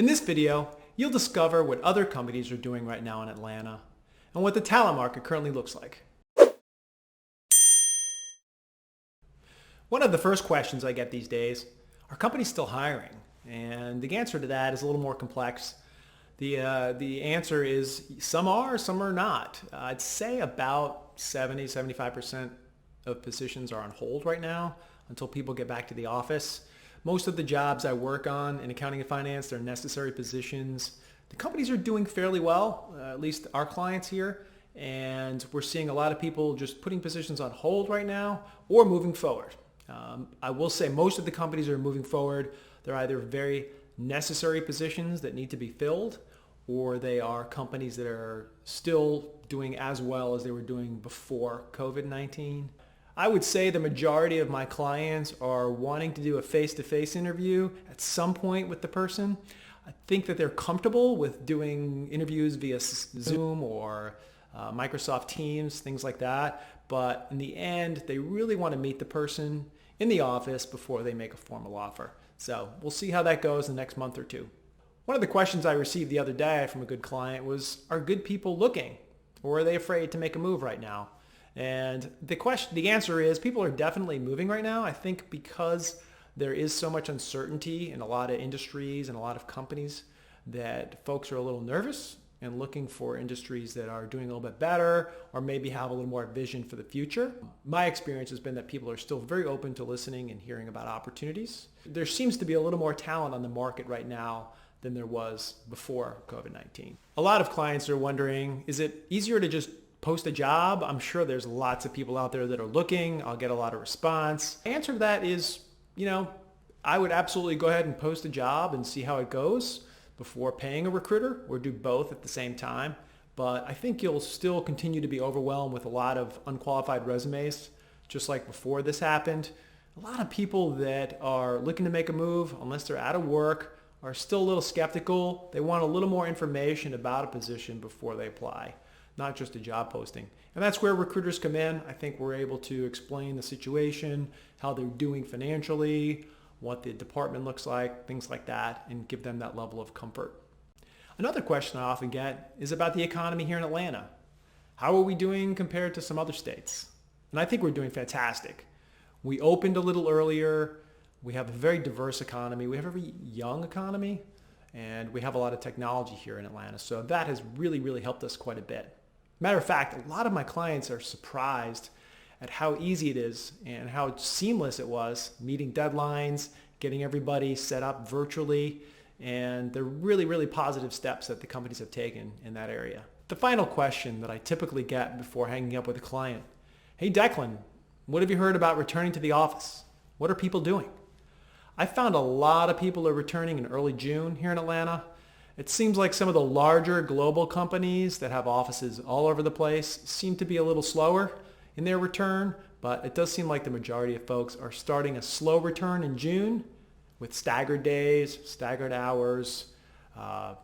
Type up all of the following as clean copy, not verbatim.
In this video, you'll discover what other companies are doing right now in Atlanta and what the talent market currently looks like. One of the first questions I get these days, are companies still hiring? And the answer to that is a little more complex. The answer is some are not. I'd say about 70-75% of positions are on hold right now until people get back to the office. Most of the jobs I work on in accounting and finance, they're necessary positions. The companies are doing fairly well, at least our clients here, and we're seeing a lot of people just putting positions on hold right now or moving forward. I will say most of the companies that are moving forward, they're either very necessary positions that need to be filled, or they are companies that are still doing as well as they were doing before COVID-19. I would say the majority of my clients are wanting to do a face-to-face interview at some point with the person. I think that they're comfortable with doing interviews via Zoom or Microsoft Teams, things like that. But in the end, they really want to meet the person in the office before they make a formal offer. So we'll see how that goes in the next month or two. One of the questions I received the other day from a good client was, are good people looking, or are they afraid to make a move right now? And the answer is people are definitely moving right now. I think because there is so much uncertainty in a lot of industries and a lot of companies that folks are a little nervous and looking for industries that are doing a little bit better or maybe have a little more vision for the future. My experience has been that people are still very open to listening and hearing about opportunities. There seems to be a little more talent on the market right now than there was before COVID-19. A lot of clients are wondering, is it easier to just post a job? I'm sure there's lots of people out there that are looking. I'll get a lot of response. The answer to that is, I would absolutely go ahead and post a job and see how it goes before paying a recruiter, or do both at the same time. But I think you'll still continue to be overwhelmed with a lot of unqualified resumes, just like before this happened. A lot of people that are looking to make a move, unless they're out of work, are still a little skeptical. They want a little more information about a position before they apply, not just a job posting. And that's where recruiters come in. I think we're able to explain the situation, how they're doing financially, what the department looks like, things like that, and give them that level of comfort. Another question I often get is about the economy here in Atlanta. How are we doing compared to some other states? And I think we're doing fantastic. We opened a little earlier. We have a very diverse economy. We have a very young economy, and we have a lot of technology here in Atlanta. So that has really, really helped us quite a bit. Matter of fact, a lot of my clients are surprised at how easy it is and how seamless it was meeting deadlines, getting everybody set up virtually, and the really, really positive steps that the companies have taken in that area. The final question that I typically get before hanging up with a client, hey Declan, what have you heard about returning to the office? What are people doing? I found a lot of people are returning in early June here in Atlanta. It seems like some of the larger global companies that have offices all over the place seem to be a little slower in their return, but it does seem like the majority of folks are starting a slow return in June with staggered days, staggered hours,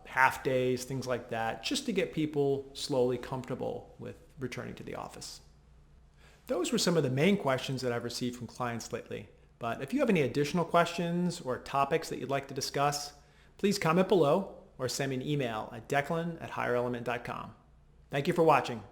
half days, things like that, just to get people slowly comfortable with returning to the office. Those were some of the main questions that I've received from clients lately. But if you have any additional questions or topics that you'd like to discuss, please comment below or send me an email at declan@higherelement.com. Thank you for watching.